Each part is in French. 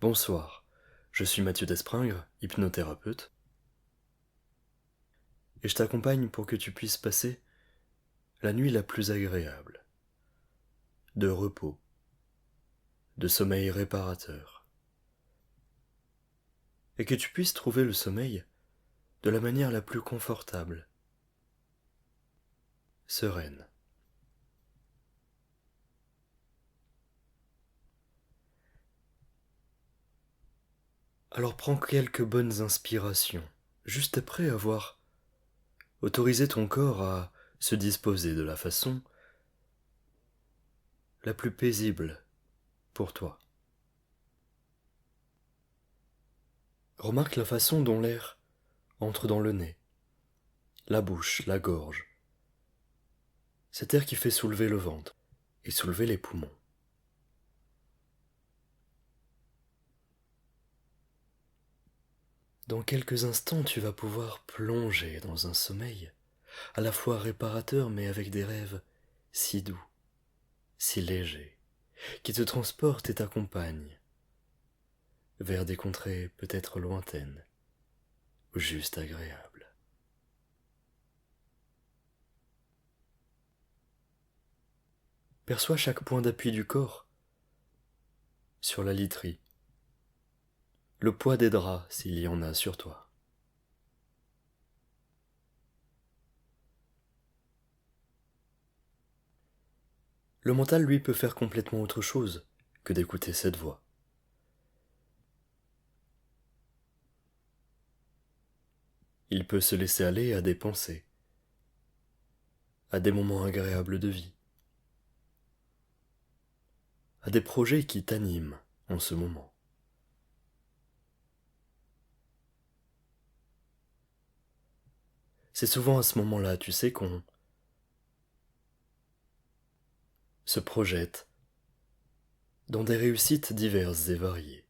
Bonsoir, je suis Mathieu Despringres, hypnothérapeute, et je t'accompagne pour que tu puisses passer la nuit la plus agréable, de repos, de sommeil réparateur, et que tu puisses trouver le sommeil de la manière la plus confortable, sereine. Alors prends quelques bonnes inspirations, juste après avoir autorisé ton corps à se disposer de la façon la plus paisible pour toi. Remarque la façon dont l'air entre dans le nez, la bouche, la gorge, cet air qui fait soulever le ventre et soulever les poumons. Dans quelques instants, tu vas pouvoir plonger dans un sommeil à la fois réparateur mais avec des rêves si doux, si légers, qui te transportent et t'accompagnent vers des contrées peut-être lointaines ou juste agréables. Perçois chaque point d'appui du corps sur la literie, le poids des draps s'il y en a sur toi. Le mental, lui, peut faire complètement autre chose que d'écouter cette voix. Il peut se laisser aller à des pensées, à des moments agréables de vie, à des projets qui t'animent en ce moment. C'est souvent à ce moment-là, tu sais, qu'on se projette dans des réussites diverses et variées.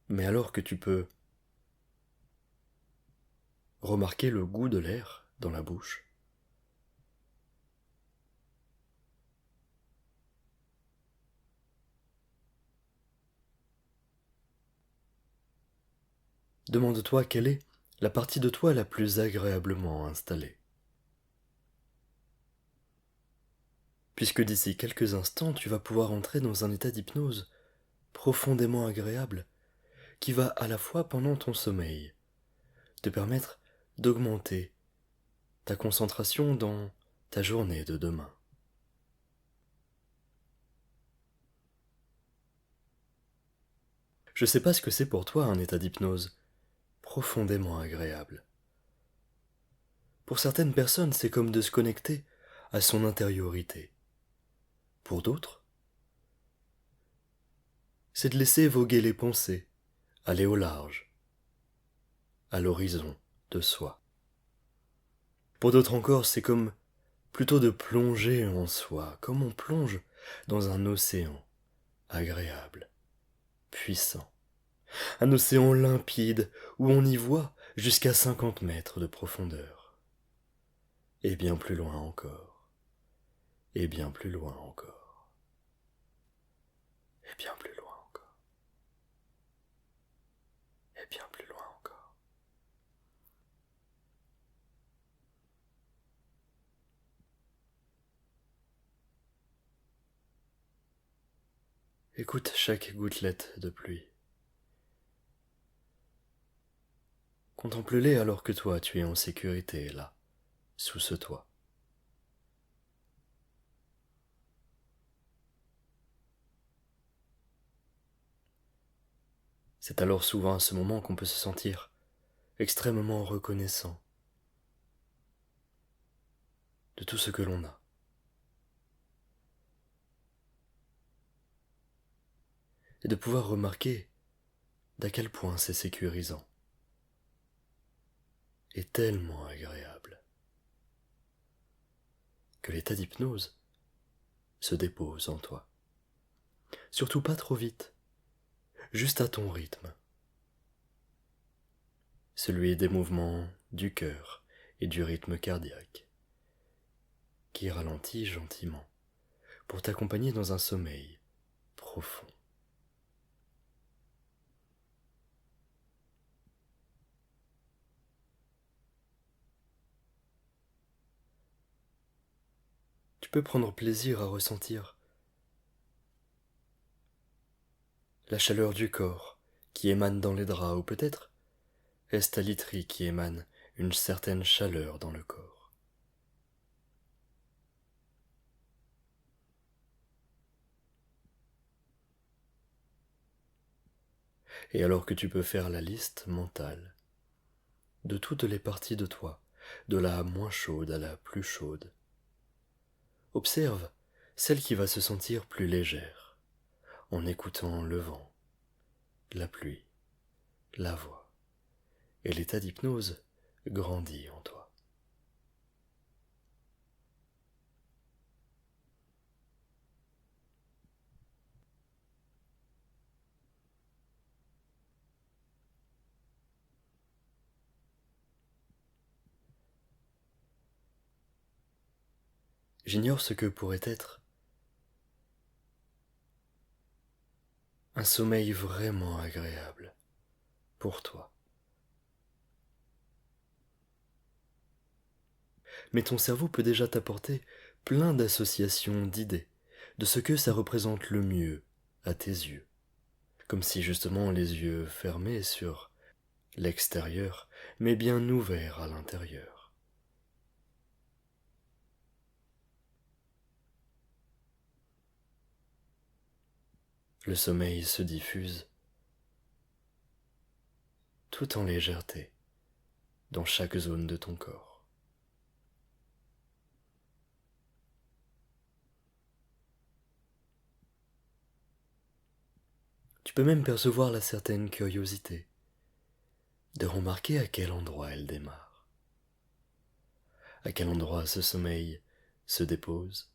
Mais alors que tu peux remarquer le goût de l'air dans la bouche, demande-toi quelle est la partie de toi la plus agréablement installée. Puisque d'ici quelques instants, tu vas pouvoir entrer dans un état d'hypnose profondément agréable qui va à la fois pendant ton sommeil te permettre d'augmenter ta concentration dans ta journée de demain. Je ne sais pas ce que c'est pour toi un état d'hypnose profondément agréable. Pour certaines personnes, c'est comme de se connecter à son intériorité. Pour d'autres, c'est de laisser voguer les pensées, aller au large, à l'horizon de soi. Pour d'autres encore, c'est comme plutôt de plonger en soi, comme on plonge dans un océan agréable, puissant. Un océan limpide où on y voit jusqu'à 50 mètres de profondeur. Et bien plus loin encore. Et bien plus loin encore. Et bien plus loin encore. Et bien plus loin encore. Écoute chaque gouttelette de pluie. Contemple-les alors que toi tu es en sécurité là, sous ce toit. C'est alors souvent à ce moment qu'on peut se sentir extrêmement reconnaissant de tout ce que l'on a. Et de pouvoir remarquer d'à quel point c'est sécurisant et tellement agréable que l'état d'hypnose se dépose en toi. Surtout pas trop vite, juste à ton rythme, celui des mouvements du cœur et du rythme cardiaque, qui ralentit gentiment pour t'accompagner dans un sommeil profond. Tu peux prendre plaisir à ressentir la chaleur du corps qui émane dans les draps, ou peut-être est-ce ta literie qui émane une certaine chaleur dans le corps. Et alors que tu peux faire la liste mentale de toutes les parties de toi, de la moins chaude à la plus chaude, observe celle qui va se sentir plus légère en écoutant le vent, la pluie, la voix, et l'état d'hypnose grandit en toi. J'ignore ce que pourrait être un sommeil vraiment agréable pour toi. Mais ton cerveau peut déjà t'apporter plein d'associations d'idées, de ce que ça représente le mieux à tes yeux. Comme si justement les yeux fermés sur l'extérieur, mais bien ouverts à l'intérieur. Le sommeil se diffuse tout en légèreté dans chaque zone de ton corps. Tu peux même percevoir la certaine curiosité de remarquer à quel endroit elle démarre, à quel endroit ce sommeil se dépose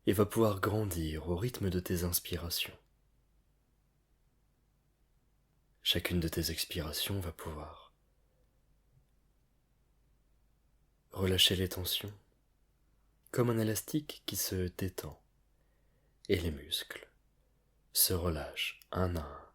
et va pouvoir grandir au rythme de tes inspirations. Chacune de tes expirations va pouvoir relâcher les tensions comme un élastique qui se détend et les muscles se relâchent un à un.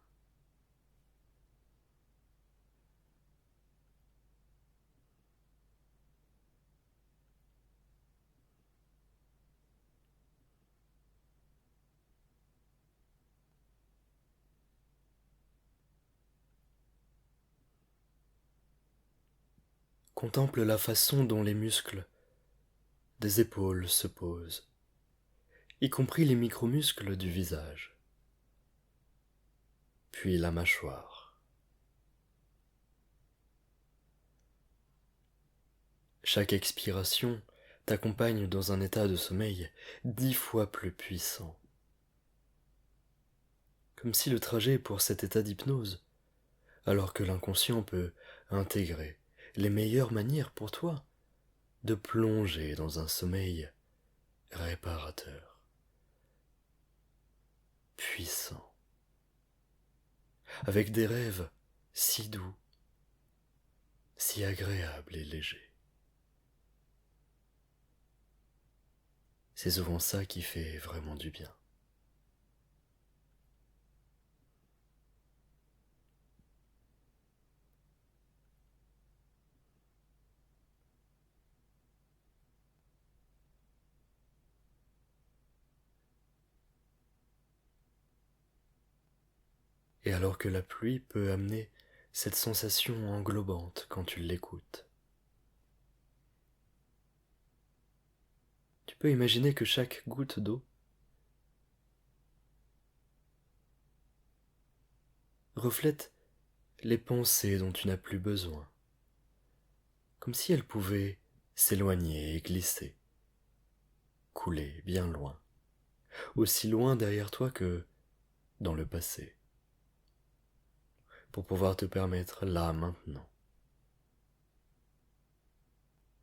Contemple la façon dont les muscles des épaules se posent, y compris les micromuscles du visage, puis la mâchoire. Chaque expiration t'accompagne dans un état de sommeil 10 fois plus puissant, comme si le trajet pour cet état d'hypnose, alors que l'inconscient peut intégrer les meilleures manières pour toi de plonger dans un sommeil réparateur, puissant, avec des rêves si doux, si agréables et légers. C'est souvent ça qui fait vraiment du bien. Et alors que la pluie peut amener cette sensation englobante quand tu l'écoutes, tu peux imaginer que chaque goutte d'eau reflète les pensées dont tu n'as plus besoin, comme si elles pouvaient s'éloigner et glisser, couler bien loin, aussi loin derrière toi que dans le passé, pour pouvoir te permettre là maintenant,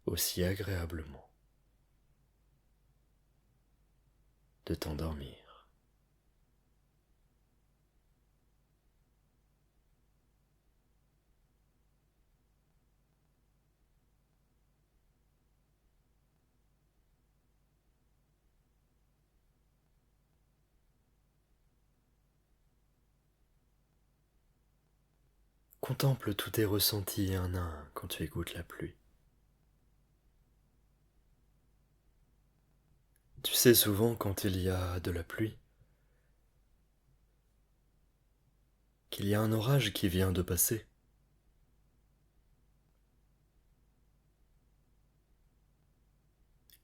aussi agréablement, de t'endormir. Contemple tous tes ressentis un à un quand tu écoutes la pluie. Tu sais, souvent quand il y a de la pluie, qu'il y a un orage qui vient de passer.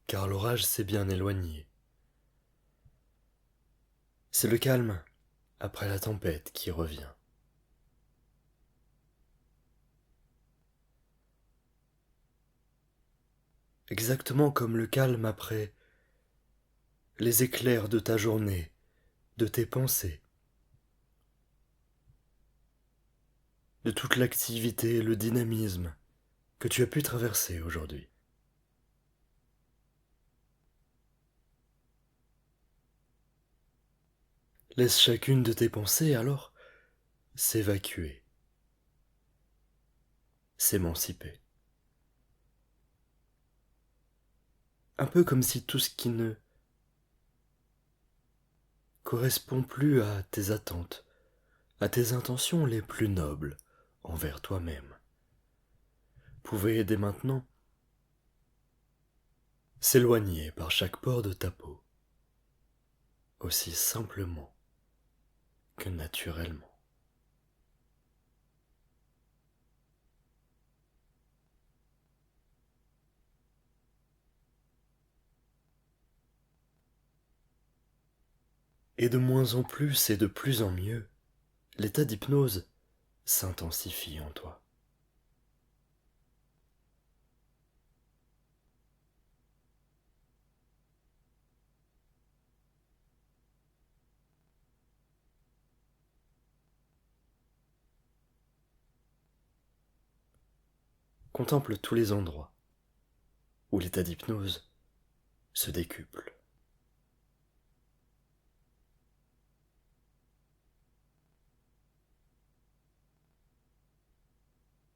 Car l'orage s'est bien éloigné. C'est le calme après la tempête qui revient. Exactement comme le calme après les éclairs de ta journée, de tes pensées, de toute l'activité et le dynamisme que tu as pu traverser aujourd'hui. Laisse chacune de tes pensées alors s'évacuer, s'émanciper. Un peu comme si tout ce qui ne correspond plus à tes attentes, à tes intentions les plus nobles envers toi-même, pouvait dès maintenant s'éloigner par chaque pore de ta peau, aussi simplement que naturellement. Et de moins en plus et de plus en mieux, l'état d'hypnose s'intensifie en toi. Contemple tous les endroits où l'état d'hypnose se décuple.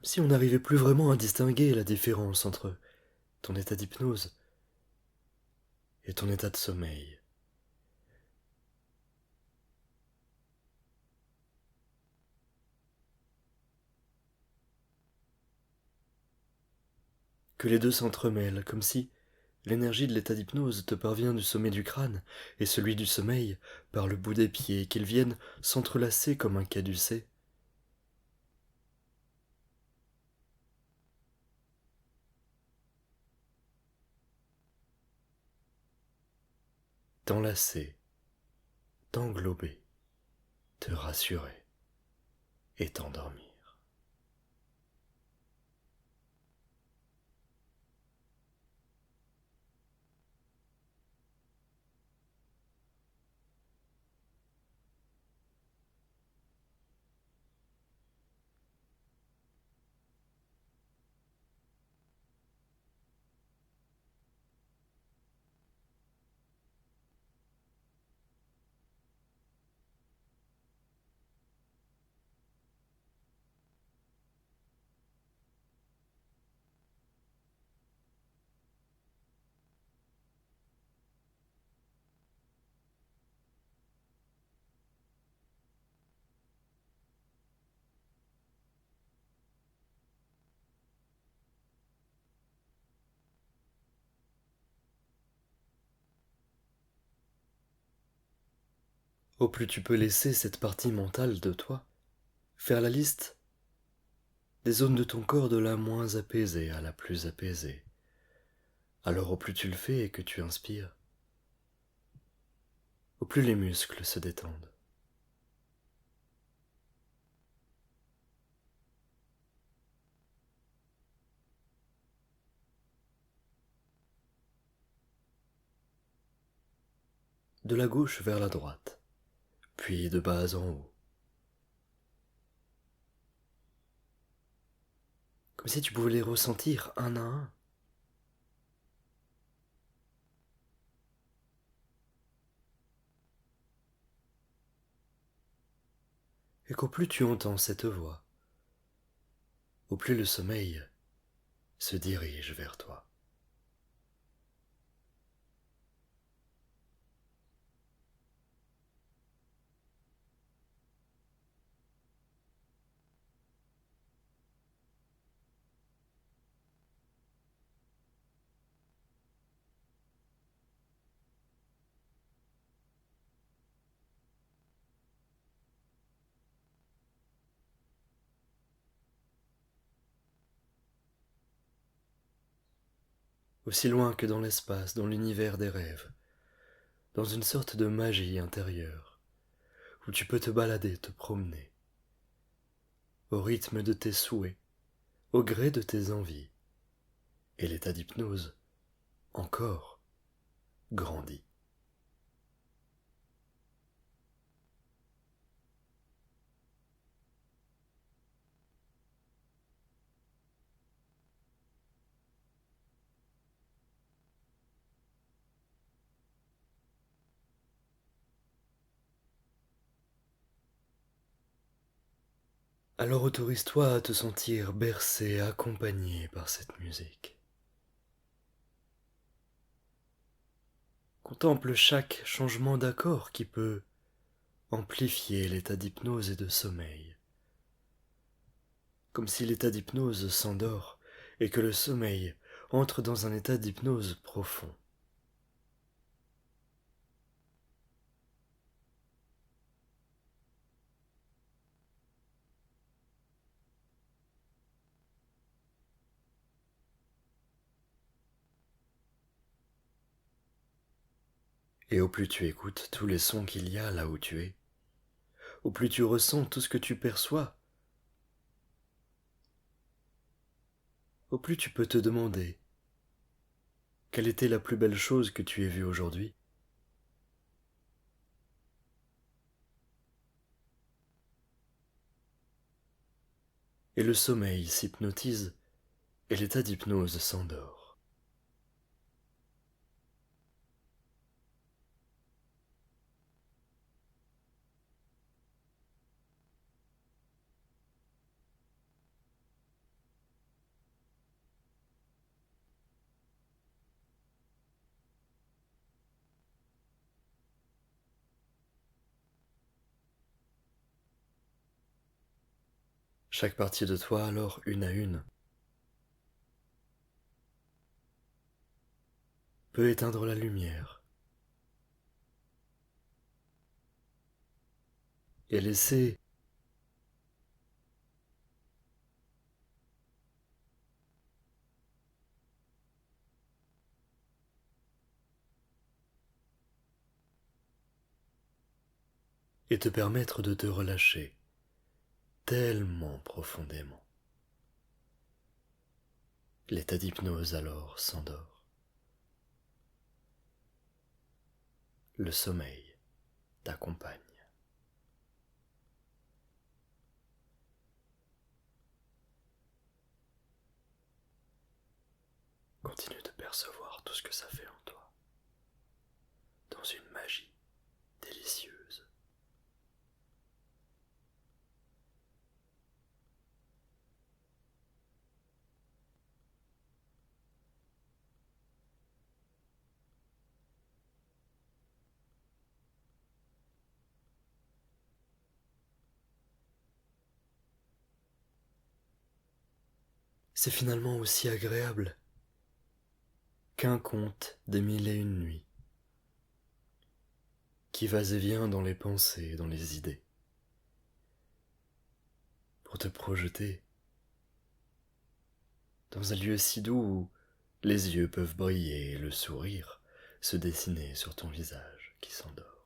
Si on n'arrivait plus vraiment à distinguer la différence entre ton état d'hypnose et ton état de sommeil, que les deux s'entremêlent comme si l'énergie de l'état d'hypnose te parvient du sommet du crâne et celui du sommeil par le bout des pieds, et qu'ils viennent s'entrelacer comme un caducée. T'enlacer, t'englober, te rassurer et t'endormir. Au plus tu peux laisser cette partie mentale de toi faire la liste des zones de ton corps de la moins apaisée à la plus apaisée. Alors au plus tu le fais et que tu inspires, au plus les muscles se détendent. De la gauche vers la droite, puis de bas en haut. Comme si tu pouvais les ressentir un à un. Et qu'au plus tu entends cette voix, au plus le sommeil se dirige vers toi. aussi loin que dans l'espace, dans l'univers des rêves, dans une sorte de magie intérieure, où tu peux te balader, te promener, au rythme de tes souhaits, au gré de tes envies, et l'état d'hypnose, encore, grandit. Alors autorise-toi à te sentir bercé, accompagné par cette musique. Contemple chaque changement d'accord qui peut amplifier l'état d'hypnose et de sommeil, comme si l'état d'hypnose s'endort et que le sommeil entre dans un état d'hypnose profond. Et au plus tu écoutes tous les sons qu'il y a là où tu es, au plus tu ressens tout ce que tu perçois, au plus tu peux te demander quelle était la plus belle chose que tu aies vue aujourd'hui. Et le sommeil s'hypnotise et l'état d'hypnose s'endort. Chaque partie de toi alors, une à une, peut éteindre la lumière et laisser et te permettre de te relâcher tellement profondément. L'état d'hypnose alors s'endort. Le sommeil t'accompagne. Continue de percevoir tout ce que ça fait en toi, dans une magie délicieuse. C'est finalement aussi agréable qu'un conte des mille et une nuits, qui va et vient dans les pensées, dans les idées, pour te projeter dans un lieu si doux où les yeux peuvent briller et le sourire se dessiner sur ton visage qui s'endort.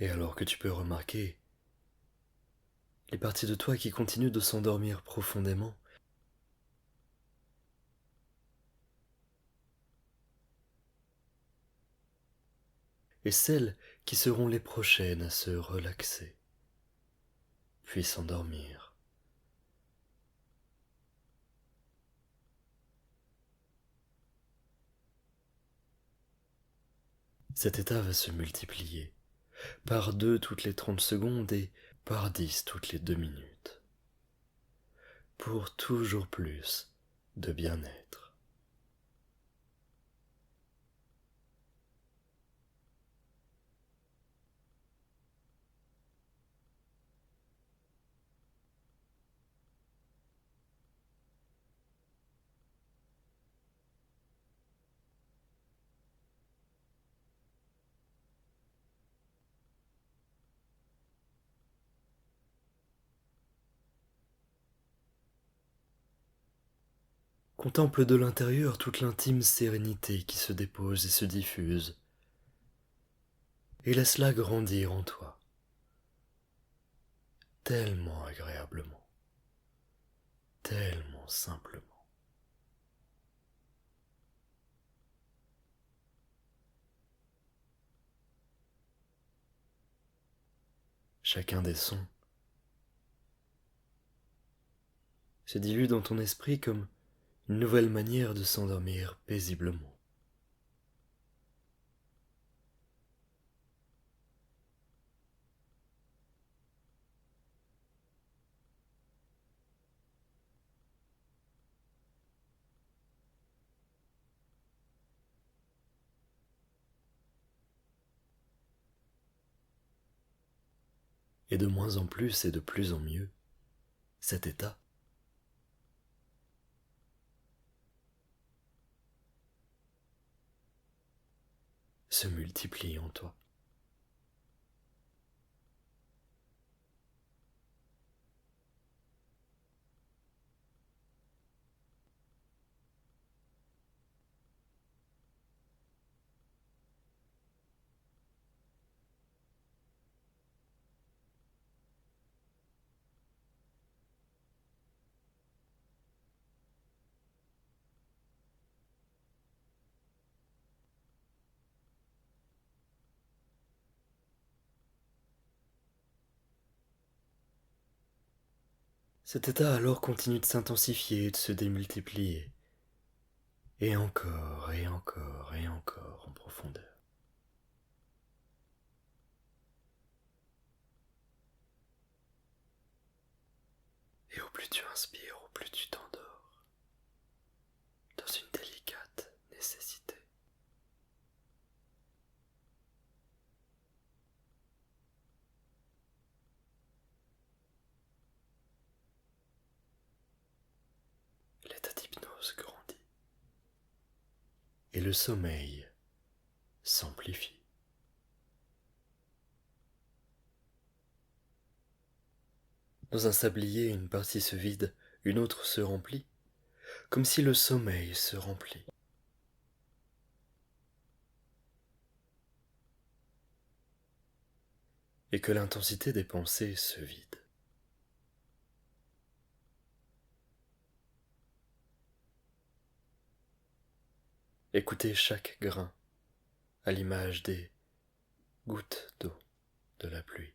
Et alors que tu peux remarquer les parties de toi qui continuent de s'endormir profondément, et celles qui seront les prochaines à se relaxer, puis s'endormir. Cet état va se multiplier par 2 toutes les 30 secondes et par 10 toutes les 2 minutes, pour toujours plus de bien-être. Contemple de l'intérieur toute l'intime sérénité qui se dépose et se diffuse, et laisse-la grandir en toi, tellement agréablement, tellement simplement. Chacun des sons se dilue dans ton esprit comme une nouvelle manière de s'endormir paisiblement. Et de moins en plus et de plus en mieux, cet état se multiplie en toi. Cet état alors continue de s'intensifier et de se démultiplier, et encore, et encore, et encore en profondeur. Et au plus tu inspires, au plus tu t'endors, dans une délicate nécessité. L'état d'hypnose grandit, et le sommeil s'amplifie. Dans un sablier, une partie se vide, une autre se remplit, comme si le sommeil se remplit. Et que l'intensité des pensées se vide. Écoutez chaque grain à l'image des gouttes d'eau de la pluie.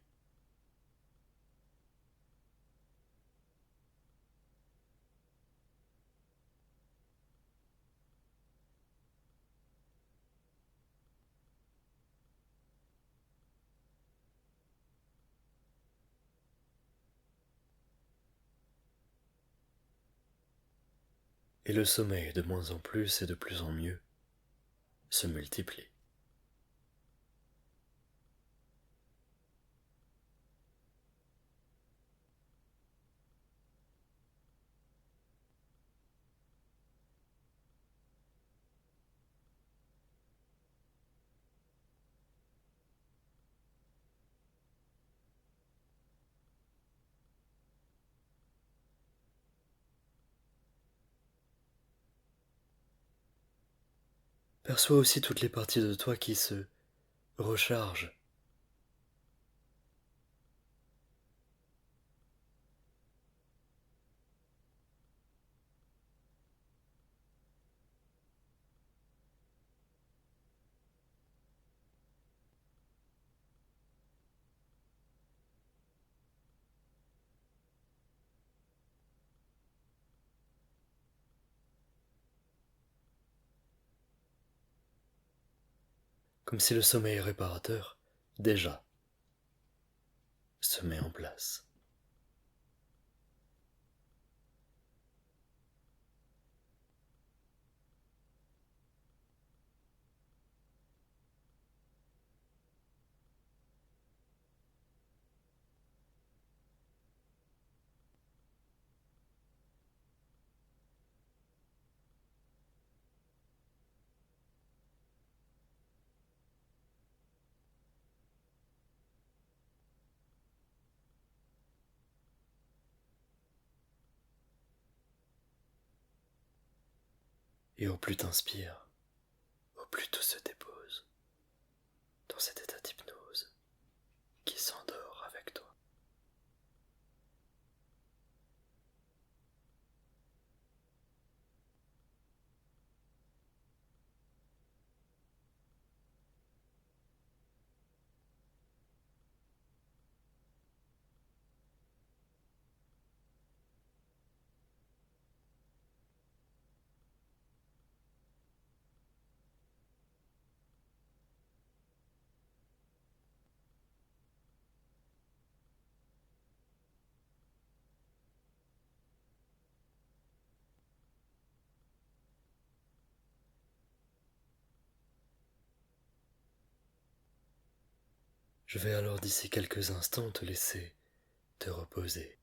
Et le sommeil, de moins en plus et de plus en mieux, se multiplie. Perçois aussi toutes les parties de toi qui se rechargent, comme si le sommeil réparateur, déjà, se met en place. Et au plus t'inspires, au plus tout se dépose dans cet état d'hypnose qui s'endort avec toi. Je vais alors d'ici quelques instants te laisser te reposer.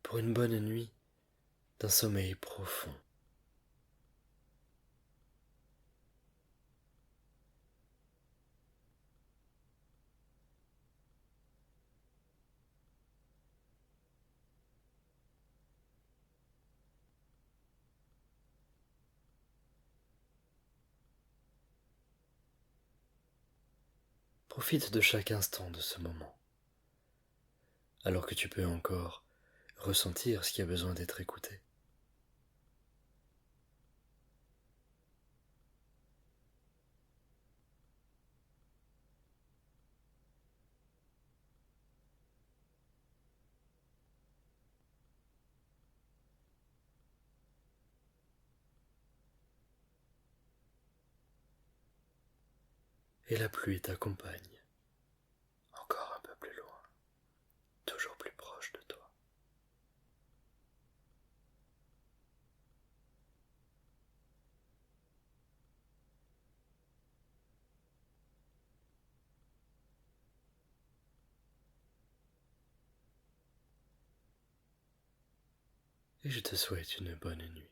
Pour une bonne nuit d'un sommeil profond. Profite de chaque instant de ce moment, alors que tu peux encore ressentir ce qui a besoin d'être écouté. Et la pluie t'accompagne, encore un peu plus loin, toujours plus proche de toi. Et je te souhaite une bonne nuit.